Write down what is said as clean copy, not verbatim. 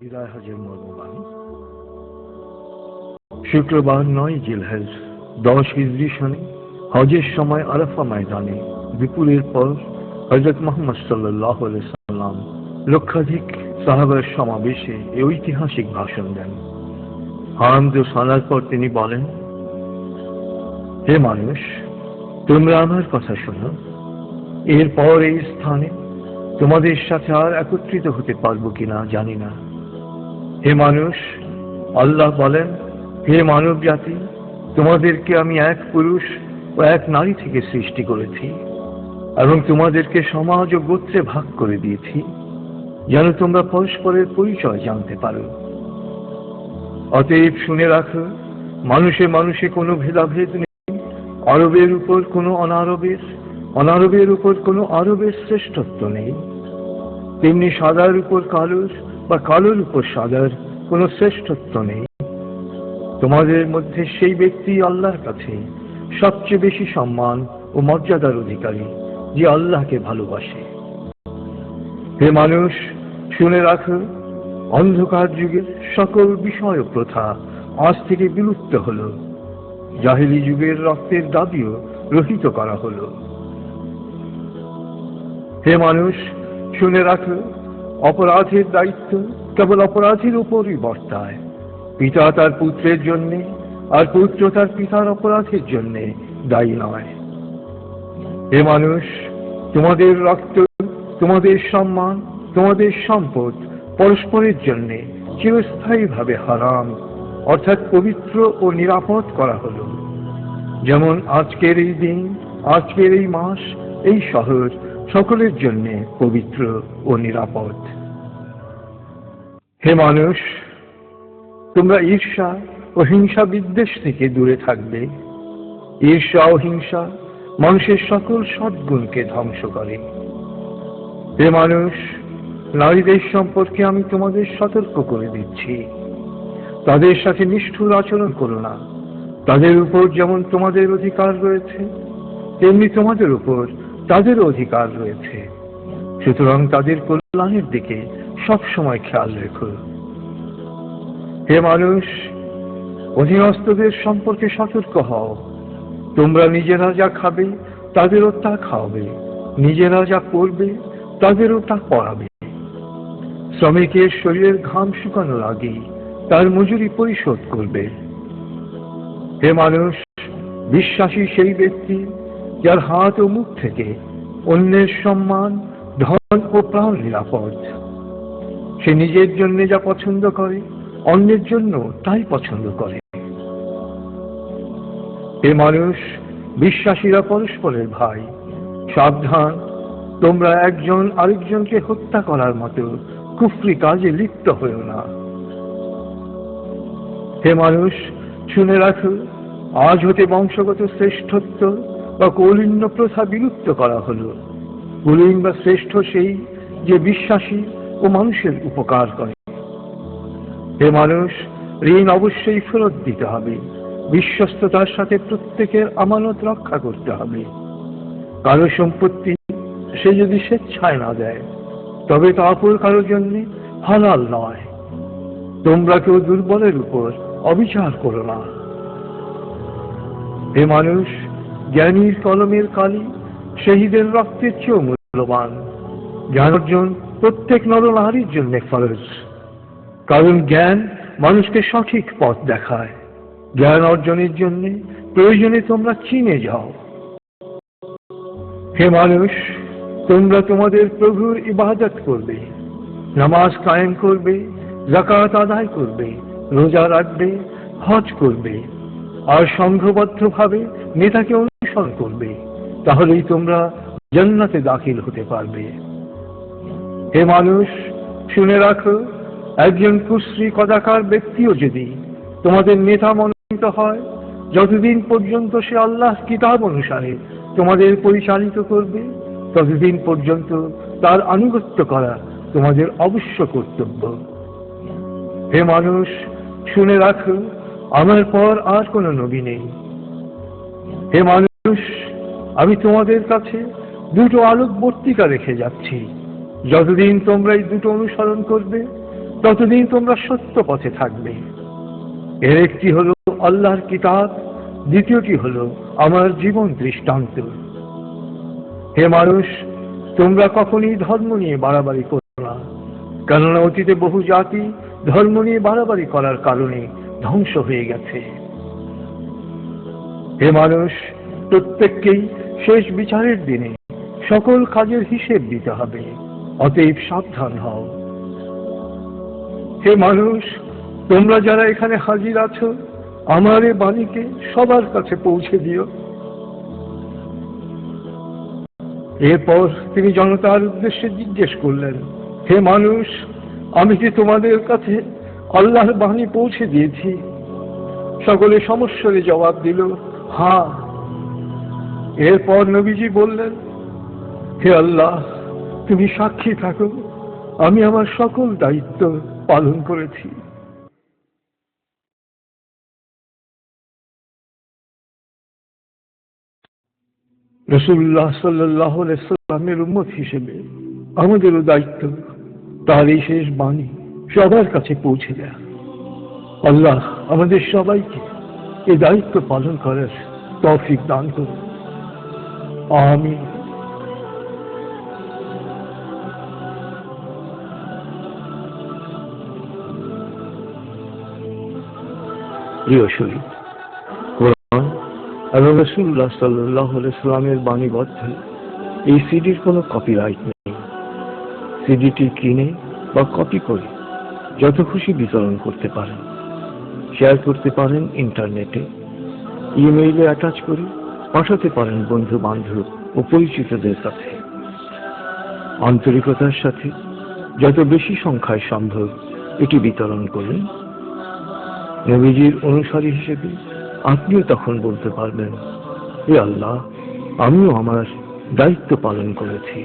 বিদায় হজের মর্মবাণী। শুক্রবার 9 জিলহজ 10 হিজরি সনে হজের সময় আরাফা ময়দানে বিপুলের পর হযরত মুহাম্মদ সাল্লাল্লাহু আলাইহি সাল্লাম লক্ষাধিক সাহাবার সমাবেশে এই ঐতিহাসিক ভাষণ দেন। হামদ ও সালাত পর তিনি বলেন, হে মানুষ, তোমরা আমার কথা শোনো। এরপর এই স্থানে তোমাদের সাথে আর একত্রিত হতে পারবো কিনা জানি না। হে মানুষ, আল্লাহ বলেন, হে মানব জাতি, তোমাদেরকে আমি এক পুরুষ ও এক নারী থেকে সৃষ্টি করেছি এবং তোমাদেরকে সমাজ ও গোত্রে ভাগ করে দিয়েছি যেন তোমরা পরস্পরের পরিচয় জানতে পারো। অতএব শুনে রাখো, মানুষে মানুষে কোনো ভেদাভেদ নেই। আরবের উপর কোনো অনারবের উপর কোনো আরবের শ্রেষ্ঠত্ব নেই। তেমনি সাদার উপর কালোর বা কালোর উপর সাদার কোনো শ্রেষ্ঠত্ব নেই। তোমাদের মধ্যে সেই ব্যক্তি আল্লাহর কাছে সবচেয়ে বেশি সম্মান ও মর্যাদার অধিকারী যে আল্লাহকে ভালোবাসে। হে মানুষ, শুনে রাখো, অন্ধকার যুগের সকল বিষয় ও প্রথা আজ থেকে বিলুপ্ত হলো। জাহেলি যুগের রক্তের দাবিও রহিত করা হলো। হে মানুষ, শুনে রাখো, অপরাধের দায়িত্ব কেবল অপরাধীর উপরই বর্তায়। পিতা তার পুত্রের জন্যে আর পুত্র তার পিতার অপরাধের জন্যে দায়ী নয়। হে মানুষ, তোমাদের রক্ত, তোমাদের সম্মান, তোমাদের সম্পদ পরস্পরের জন্যে চিরস্থায়ীভাবে হারাম অর্থাৎ পবিত্র ও নিরাপদ করা হলো। যেমন আজকের এই দিন, আজকের এই মাস, এই শহর সকলের জন্যে পবিত্র ও নিরাপদ। হে মানুষ, তোমরা ঈর্ষা ও হিংসা বিদ্বেষ থেকে দূরে থাকবে। ঈর্ষা ও হিংসা মানুষের সকল সদ্গুণকে ধ্বংস করে। হে মানুষ, নারীদের সম্পর্কে আমি তোমাদের সতর্ক করে দিচ্ছি, তাদের সাথে নিষ্ঠুর আচরণ করো না। তাদের উপর যেমন তোমাদের অধিকার রয়েছে তেমনি তোমাদের উপর তাদেরও অধিকার রয়েছে। সুতরাং তাদের কল্যাণের দিকে সবসময় খেয়াল রেখো। হে মানুষ, অধীনস্থদের সম্পর্কে সতর্ক হও। তোমরা নিজেরা যা খাবে তাদেরও তা খাওয়াবে, নিজেরা যা পরবে তাদেরও তা পরাবে। শ্রমিকের শরীরের ঘাম শুকানোর আগে তার মজুরি পরিশোধ করবে। হে মানুষ, বিশ্বাসী সেই ব্যক্তি যার হাত ও মুখ থেকে অন্যের সম্মান, ধন ও প্রাণ নিরাপদ। সে নিজের জন্য যা পছন্দ করে অন্যের জন্য তাই পছন্দ করে। হে মানুষ, বিশ্বাসীরা পরস্পরের ভাই। সাবধান, তোমরা একজন আরেকজনকে হত্যা করার মতো কুফরি কাজে লিপ্ত হয়েও না। হে মানুষ, শুনে রাখো, আজ হতে বংশগত শ্রেষ্ঠত্ব বা কৌলিন্য প্রথা বিলুপ্ত করা হলো। কুলীন বা শ্রেষ্ঠ সেই যে বিশ্বাসী ও মানুষের উপকার করে। হে মানুষ, ঋণ অবশ্যই ফেরত দিতে হবে। বিশ্বস্ততার সাথে প্রত্যেকের আমানত রক্ষা করতে হবে। কারো সম্পত্তি সে যদি স্বেচ্ছায় না দেয় তবে তা অপর কারোর জন্য হালাল নয়। তোমরা কেউ দুর্বলের উপর অবিচার করো না। হে মানুষ, জ্ঞানীর কলমের কালি শহীদের রক্তের চেয়েও মূল্যবান। জ্ঞান অর্জন প্রত্যেক নরনারীর জন্য ফরজ, কারণ জ্ঞান মানুষকে সঠিক পথ দেখায়। জ্ঞান অর্জনের জন্য প্রয়োজনে তোমরা চীনে যাও। হে মানুষ, তোমরা তোমাদের প্রভুর ইবাদত করবে, নামাজ কায়েম করবে, যাকাত আদায় করবে, রোজা রাখবে, হজ করবে আর সংঘবদ্ধভাবে নেতাকে অনুসরণ করবে। তাহলেই তোমরা জান্নাতে দাখিল হতে পারবে। হে মানুষ, শুনে রাখো, একজন কুশ্রী কদাকার ব্যক্তিও যদি তোমাদের নেতা মনোনীত হয়, যতদিন পর্যন্ত সে আল্লাহর কিতাব অনুসারে তোমাদের পরিচালিত করবে ততদিন পর্যন্ত তার আনুগত্য করা তোমাদের অবশ্য কর্তব্য। হে মানুষ, শুনে রাখো, আমার পর আর কোনো নবী নেই। হে মানুষ, আমি তোমাদের কাছে দুটো আলোকবর্তিকা রেখে যাচ্ছি। যতদিন তোমরা এই দুটো অনুসরণ করবে ততদিন তোমরা সত্য পথে থাকবে। এর একটি হলো আল্লাহর কিতাব, দ্বিতীয়টি হলো আমার জীবন দৃষ্টান্ত। হে মানুষ, তোমরা কখনই ধর্ম নিয়ে বাড়াবাড়ি করো না, কেননা অতীতে বহু জাতি ধর্ম নিয়ে বাড়াবাড়ি করার কারণে ধ্বংস হয়ে গেছে। হে মানুষ, প্রত্যেককেই শেষ বিচারের দিনে সকল কাজের হিসেব দিতে হবে, অতএব সাবধান হও। হে মানুষ, তোমরা যারা এখানে হাজির আছো, আমার এই বাণীকে সবার কাছে পৌঁছে দিও। এরপর তিনি জনতার উদ্দেশ্যে জিজ্ঞেস করলেন, হে মানুষ, আমি যে তোমাদের কাছে আল্লাহর বাণী পৌঁছে দিয়েছি? সকলে সমস্বরে জবাব দিল, হ্যাঁ। এরপর নবীজি বললেন, হে আল্লাহ, তুমি সাক্ষী থাকো, আমি আমার সকল দায়িত্ব পালন করেছি। রাসূলুল্লাহ সাল্লাল্লাহু আলাইহি ওয়াসাল্লামের উম্মত হিসেবে আমাদেরও দায়িত্ব তার এই শেষ বাণী সবার কাছে পৌঁছে দেয়া। আল্লাহ আমাদের সবাইকে এই দায়িত্ব পালন করার তৌফিক দান করুন। আমিন। প্রিয় শহীদ, কোরআন এবং রাসূলুল্লাহ সাল্লাল্লাহু আলাইহি ওয়াসাল্লামের বাণীবদ্ধ এই সিডির কোনো কপিরাইট নেই। সিডিটি কিনে বা কপি করে যত খুশি বিতরণ করতে পারেন, শেয়ার করতে পারেন ইন্টারনেটে, ইমেইলে অ্যাটাচ করে পাঠাতে পারেন বন্ধু বান্ধব ও পরিচিতদের কাছে। আন্তরিকতার সাথে যত বেশি সংখ্যায় সম্ভব এটি বিতরণ করুন। নবীজির অনুসারী হিসেবে আপনিও তখন বলতে পারবেন, হে আল্লাহ, আমিও আমার দায়িত্ব পালন করেছি।